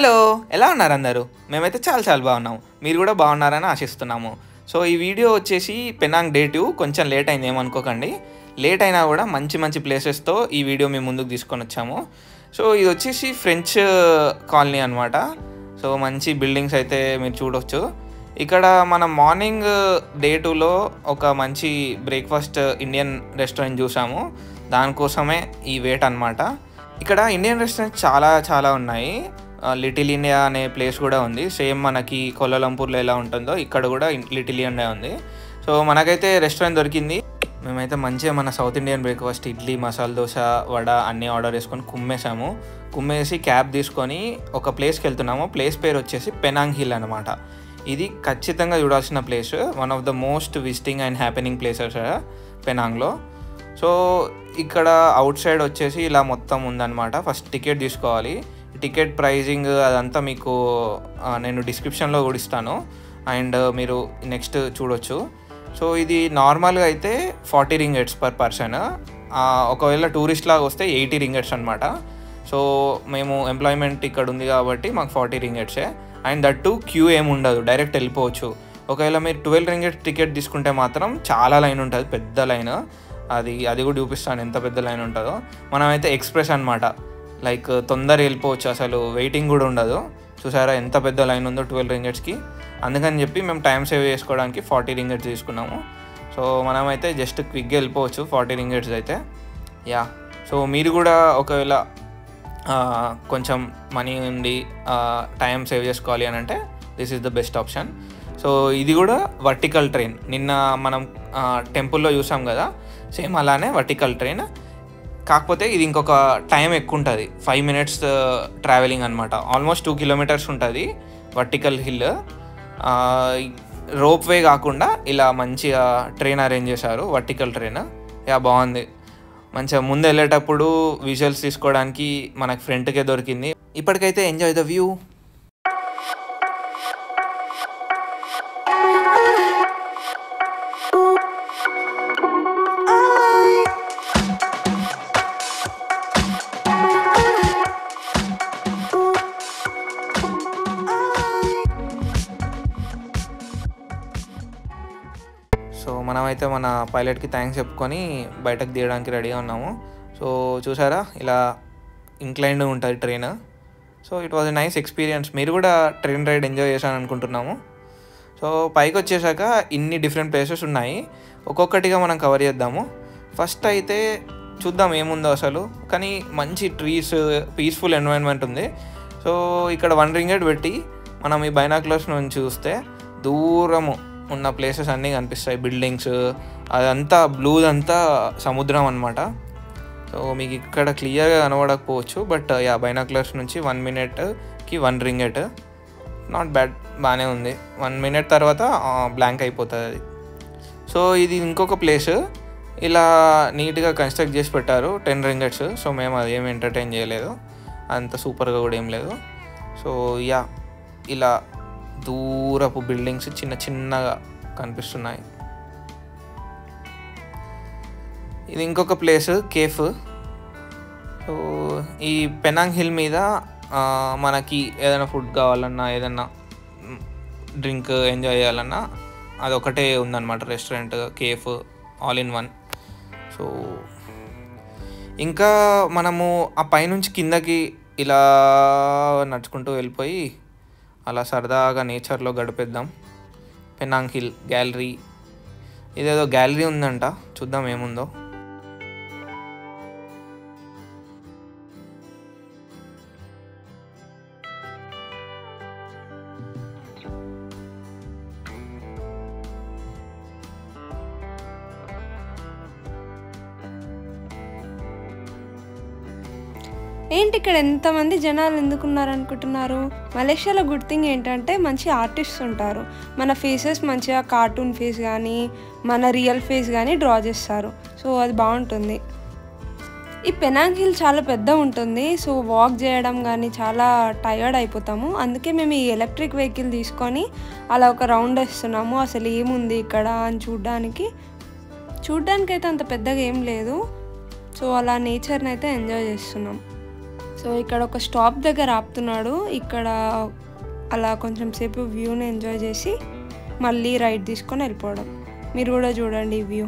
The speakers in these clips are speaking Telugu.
హలో, ఎలా ఉన్నారు అందరూ? మేమైతే చాలా బాగున్నాము. మీరు కూడా బాగున్నారని ఆశిస్తున్నాము. సో ఈ వీడియో వచ్చేసి పెనాంగ్ డే 2 కొంచెం లేట్ అయింది, ఏమనుకోకండి. లేట్ అయినా కూడా మంచి ప్లేసెస్తో ఈ వీడియో మేము ముందుకు తీసుకొని వచ్చాము. సో ఇది వచ్చేసి ఫ్రెంచ్ కాలనీ అనమాట. సో మంచి బిల్డింగ్స్ అయితే మీరు చూడవచ్చు. ఇక్కడ మనం మార్నింగ్ డే 2లో ఒక మంచి బ్రేక్ఫాస్ట్ ఇండియన్ రెస్టారెంట్ చూసాము. దానికోసమే ఈ వెయిట్ అనమాట. ఇక్కడ ఇండియన్ రెస్టారెంట్స్ చాలా ఉన్నాయి. లిటిల్ ఇండియా అనే ప్లేస్ కూడా ఉంది. సేమ్ మనకి కోలాలంపూర్లో ఎలా ఉంటుందో ఇక్కడ కూడా లిటిల్ ఇండియా ఉంది. సో మనకైతే రెస్టారెంట్ దొరికింది. మేమైతే మంచిగా మన south Indian breakfast idli, masala dosa, vada అన్నీ ఆర్డర్ చేసుకొని కుమ్మేసి క్యాబ్ తీసుకొని ఒక ప్లేస్కి వెళ్తున్నాము. ప్లేస్ పేరు వచ్చేసి పెనాంగ్ హిల్ అనమాట. ఇది ఖచ్చితంగా చూడాల్సిన place. One of the most visiting and happening places పెనాంగ్లో. సో ఇక్కడ అవుట్ సైడ్ వచ్చేసి ఇలా మొత్తం ఉందన్నమాట. ఫస్ట్ టికెట్ తీసుకోవాలి. టికెట్ ప్రైజింగ్ అదంతా మీకు నేను డిస్క్రిప్షన్లో కూడా ఇస్తాను, అండ్ మీరు నెక్స్ట్ చూడొచ్చు. సో ఇది నార్మల్గా అయితే 40 రింగెట్స్ పర్ పర్సన్. ఒకవేళ టూరిస్ట్ లాగా వస్తే 80 రింగెట్స్ అనమాట. సో మేము ఎంప్లాయ్మెంట్ ఇక్కడ ఉంది కాబట్టి మాకు 40 రింగెట్సే. అండ్ దట్ టు క్యూ ఏమి ఉండదు, డైరెక్ట్ వెళ్ళిపోవచ్చు. ఒకవేళ మీరు 12 రింగెట్స్ టికెట్ తీసుకుంటే మాత్రం చాలా లైన్ ఉంటుంది, పెద్ద లైన్. అది కూడా చూపిస్తాను ఎంత పెద్ద లైన్ ఉంటుందో. మనమైతే ఎక్స్ప్రెస్ అనమాట, లైక్ తొందరగా వెళ్ళిపోవచ్చు, అసలు వెయిటింగ్ కూడా ఉండదు. చూసారా ఎంత పెద్ద లైన్ ఉందో 12 రింగెట్స్కి. అందుకని చెప్పి మేము టైం సేవ్ చేసుకోవడానికి 40 రింగెట్స్ తీసుకున్నాము. సో మనమైతే జస్ట్ క్విక్గా వెళ్ళిపోవచ్చు 40 రింగెట్స్ అయితే. సో మీరు కూడా ఒకవేళ కొంచెం మనీ ఉండి టైం సేవ్ చేసుకోవాలి అని అంటే this is the best option. So ఇది కూడా వర్టికల్ ట్రైన్. నిన్న మనం టెంపుల్లో చూసాం కదా, సేమ్ అలానే వర్టికల్ ట్రైన్. కాకపోతే ఇది ఇంకొక టైం ఎక్కువ ఉంటుంది, 5 minutes ట్రావెలింగ్ అనమాట. ఆల్మోస్ట్ 2 kilometers ఉంటుంది వర్టికల్ హిల్. రోప్ వే కాకుండా ఇలా మంచిగా ట్రైన్ అరేంజ్ చేశారు, వర్టికల్ ట్రైన్. బాగుంది. మంచిగా ముందు వెళ్ళేటప్పుడు విజువల్స్ తీసుకోవడానికి మనకు ఫ్రంట్కే దొరికింది. ఇప్పటికైతే ఎంజాయ్ ద వ్యూ. సో మనమైతే మన పైలట్కి థ్యాంక్స్ చెప్పుకొని బయటకు తీయడానికి రెడీగా ఉన్నాము. సో చూసారా ఇలా ఇంక్లైన్డ్ ఉంటుంది train. So it was a nice experience. మీరు కూడా ట్రైన్ రైడ్ ఎంజాయ్ చేశాను అనుకుంటున్నాము. సో పైకి వచ్చేసాక ఇన్ని డిఫరెంట్ ప్లేసెస్ ఉన్నాయి, ఒక్కొక్కటిగా మనం కవర్ చేద్దాము. ఫస్ట్ అయితే చూద్దాం ఏముందో అసలు. కానీ మంచి ట్రీస్, పీస్ఫుల్ ఎన్వైరన్మెంట్ ఉంది. సో ఇక్కడ 1 రింగెట్ పెట్టి మనం ఈ బైనాక్యులర్స్ నుంచి చూస్తే దూరము ఉన్న ప్లేసెస్ అన్నీ కనిపిస్తాయి, బిల్డింగ్స్, అదంతా బ్లూదంతా సముద్రం అనమాట. సో మీకు ఇక్కడ క్లియర్గా కనబడకపోవచ్చు, బట్ బైనాక్యులర్స్ నుంచి 1 minuteకి 1 రింగెట్. నాట్ బ్యాడ్, బాగానే ఉంది. 1 minute తర్వాత బ్లాంక్ అయిపోతుంది అది. సో ఇది ఇంకొక ప్లేస్ ఇలా నీట్గా కన్స్ట్రక్ట్ చేసి పెట్టారు, 10 రింగెట్స్. సో మేము అదేమి ఎంటర్టైన్ చేయలేదు, అంత సూపర్గా కూడా ఏం లేదు. సో ఇలా దూరపు బిల్డింగ్స్ చిన్నగా కనిపిస్తున్నాయి. ఇది ఇంకొక ప్లేస్, కేఫ్. సో ఈ పెనాంగ్ హిల్ మీద మనకి ఏదైనా ఫుడ్ కావాలన్నా, ఏదైనా డ్రింక్ ఎంజాయ్ చేయాలన్నా అదొకటే ఉందన్నమాట restaurant, cafe, all in one. So ఇంకా మనము ఆ పైనుంచి కిందకి ఇలా నడుచుకుంటూ వెళ్ళిపోయి అలా సరదాగా నేచర్లో గడిపేద్దాం. పెనాంగ్ హిల్ గ్యాలరీ, ఇదేదో గ్యాలరీ ఉందంట, చూద్దాం ఏముందో. ఏంటి ఇక్కడ ఎంతమంది జనాలు ఎందుకున్నారనుకుంటున్నారు? మలేషియాలో గుడ్ థింగ్ ఏంటంటే మంచి ఆర్టిస్ట్స్ ఉంటారు. మన ఫేసెస్ మంచిగా కార్టూన్ ఫేస్ కానీ మన రియల్ ఫేస్ కానీ డ్రా చేస్తారు. సో అది బాగుంటుంది. ఈ పెనాంగ్ హిల్ చాలా పెద్ద ఉంటుంది. సో వాక్ చేయడం కానీ చాలా టయర్డ్ అయిపోతాము. అందుకే మేము ఈ ఎలక్ట్రిక్ వెహికల్ తీసుకొని అలా ఒక రౌండ్ వేస్తున్నాము. అసలు ఏముంది ఇక్కడ అని చూడ్డానికైతే అంత పెద్దగా ఏం లేదు. సో అలా నేచర్ని అయితే ఎంజాయ్ చేస్తున్నాం. సో ఇక్కడ ఒక స్టాప్ దగ్గర ఆపుతున్నాడు. ఇక్కడ అలా కొంచెం సేపు వ్యూని ఎంజాయ్ చేసి మళ్ళీ రైడ్ తీసుకొని వెళ్ళిపోవడం. మీరు కూడా చూడండి ఈ వ్యూ.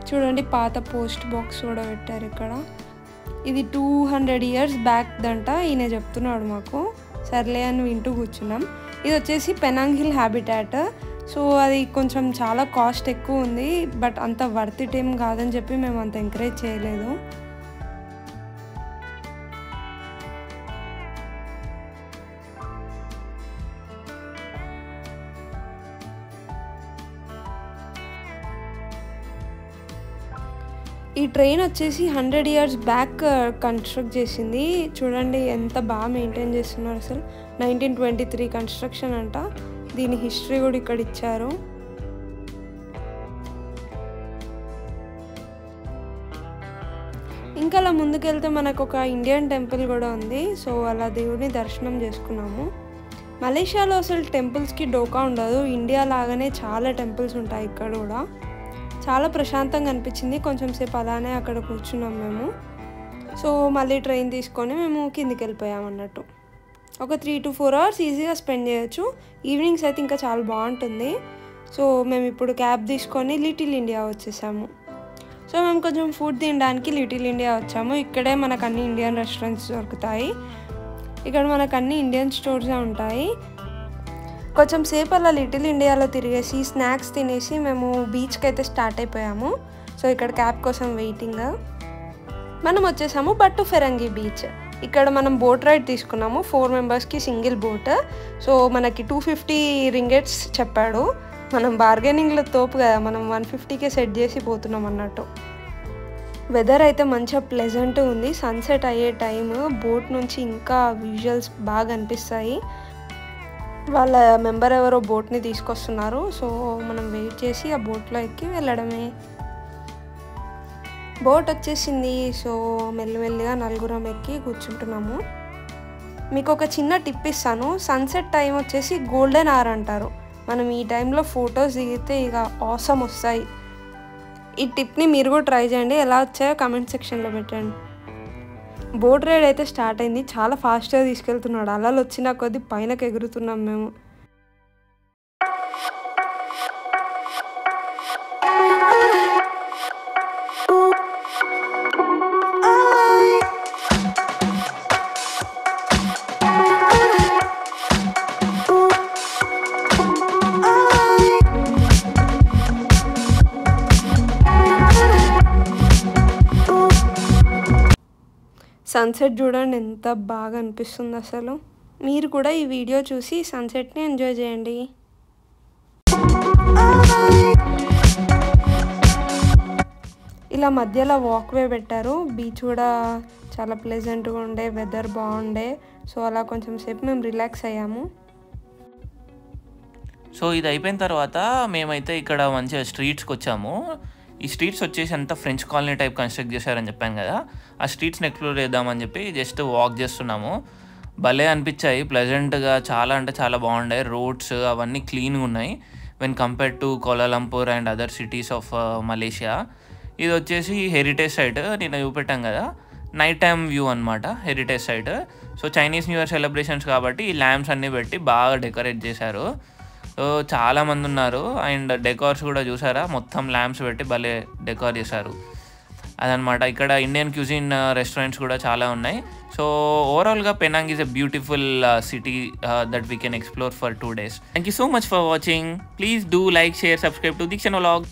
చూడండి పాత పోస్ట్ బాక్స్ కూడా పెట్టారు ఇక్కడ. ఇది 200 years బ్యాక్ దంట ఈయన చెప్తున్నాడు మాకు. సర్లే అని వింటూ కూర్చున్నాం. ఇది వచ్చేసి పెనాంగ్ హిల్ హ్యాబిటాట్. సో అది కొంచెం చాలా కాస్ట్ ఎక్కువ ఉంది, బట్ అంత వర్త్ ఇట్ ఏం కాదని చెప్పి మేము అంత ఎంకరేజ్ చేయలేదు. ఈ ట్రైన్ వచ్చేసి 100 years బ్యాక్ కన్స్ట్రక్ట్ చేసింది. చూడండి ఎంత బాగా మెయింటైన్ చేస్తున్నారు అసలు. 1923 కన్స్ట్రక్షన్ అంట. దీని హిస్టరీ కూడా ఇక్కడ ఇచ్చారు. ఇంకా అలా ముందుకెళ్తే మనకు ఒక ఇండియన్ టెంపుల్ కూడా ఉంది. సో అలా దేవుడిని దర్శనం చేసుకున్నాము. మలేషియాలో అసలు టెంపుల్స్కి డోకా ఉండదు. ఇండియా లాగానే చాలా టెంపుల్స్ ఉంటాయి ఇక్కడ కూడా. చాలా ప్రశాంతంగా అనిపించింది. కొంచెం సేపు అలానే అక్కడ కూర్చున్నాం మేము. సో మళ్ళీ ట్రైన్ తీసుకొని మేము కిందికి వెళ్ళిపోయాం అన్నట్టు. ఒక 3 to 4 hours ఈజీగా స్పెండ్ చేయొచ్చు. ఈవినింగ్స్ అయితే ఇంకా చాలా బాగుంటుంది. సో మేము ఇప్పుడు క్యాబ్ తీసుకొని లిటిల్ ఇండియా వచ్చేసాము. సో మేము కొంచెం ఫుడ్ తినడానికి లిటిల్ ఇండియా వచ్చాము. ఇక్కడే మనకు అన్ని ఇండియన్ రెస్టారెంట్స్ దొరుకుతాయి. ఇక్కడ మనకు అన్ని ఇండియన్ స్టోర్సే ఉంటాయి. కొంచెం సేపు అలా లిటిల్ ఇండియాలో తిరిగేసి స్నాక్స్ తినేసి మేము బీచ్కి అయితే స్టార్ట్ అయిపోయాము. సో ఇక్కడ క్యాబ్ కోసం వెయిటింగ్. మనం వచ్చేసాము బట్టు ఫెరంగి బీచ్. ఇక్కడ మనం బోట్ రైడ్ తీసుకున్నాము. 4 మెంబర్స్కి సింగిల్ బోట్. సో మనకి 250 ringgits చెప్పాడు. మనం బార్గెనింగ్లో తోపు కదా, మనం 150కే సెట్ చేసి పోతున్నాం అన్నట్టు. వెదర్ అయితే మంచిగా ప్లెజెంట్ ఉంది. సన్సెట్ అయ్యే టైం బోట్ నుంచి ఇంకా విజువల్స్ బాగా అనిపిస్తాయి. వాళ్ళ మెంబర్ ఎవరో బోట్ని తీసుకొస్తున్నారు. సో మనం వెయిట్ చేసి ఆ బోట్లో ఎక్కి వెళ్ళడమే. బోట్ వచ్చేసింది. సో మెల్లిమెల్లిగా 4 ఎక్కి కూర్చుంటున్నాము. మీకు ఒక చిన్న టిప్ ఇస్తాను. సన్సెట్ టైం వచ్చేసి గోల్డెన్ అవర్ అంటారు. మనం ఈ టైంలో ఫొటోస్ దిగితే ఇక ఆసమ్ వస్తాయి. ఈ టిప్ని మీరు కూడా ట్రై చేయండి. ఎలా వచ్చాయో కామెంట్ సెక్షన్లో పెట్టండి. బోట్ రైడ్ అయితే స్టార్ట్ అయింది. చాలా ఫాస్ట్గా తీసుకెళ్తున్నాడు. అలలు వచ్చిన కొద్దీ పైనకి ఎగురుతున్నాం మేము. సన్సెట్ చూడండి ఎంత బాగా అనిపిస్తుంది అసలు. మీరు కూడా ఈ వీడియో చూసి సన్సెట్ని ఎంజాయ్ చేయండి. ఇలా మధ్యలో వాక్వే పెట్టారు. బీచ్ కూడా చాలా ప్లెజెంట్గా ఉండే, వెదర్ బాగుండే. సో అలా కొంచెం సేపు మేము రిలాక్స్ అయ్యాము. సో ఇది అయిపోయిన తర్వాత మేమైతే ఇక్కడ మంచిగా స్ట్రీట్స్కి వచ్చాము. ఈ స్ట్రీట్స్ వచ్చేసి అంతా ఫ్రెంచ్ కాలనీ టైప్ కన్స్ట్రక్ట్ చేశారని చెప్పాను కదా. ఆ స్ట్రీట్స్ని ఎక్స్ప్లోర్ చేద్దామని చెప్పి జస్ట్ వాక్ చేస్తున్నాము. భలే అనిపించాయి, ప్లెజెంట్గా. చాలా అంటే చాలా బాగుండే. రోడ్స్ అవన్నీ క్లీన్గా ఉన్నాయి when compare to Kuala Lumpur and other cities of Malaysia. ఇది వచ్చేసి హెరిటేజ్ సైట్. నేను చూపెట్టాం కదా, నైట్ టైమ్ వ్యూ అనమాట heritage site. So Chinese new year celebrations కాబట్టి ఈ ల్యాంప్స్ అన్నీ పెట్టి బాగా డెకరేట్ చేశారు. సో చాలామంది ఉన్నారు. అండ్ డెకార్స్ కూడా చూసారా, మొత్తం ల్యాంప్స్ పెట్టి భలే డెకార్ చేశారు. అదనమాట. ఇక్కడ ఇండియన్ క్యూజిన్ రెస్టారెంట్స్ కూడా చాలా ఉన్నాయి. సో ఓవరాల్గా Penang is a beautiful city that we can explore for 2 days. Thank you so much for watching. Please do like, share, subscribe to Deekshana vlog.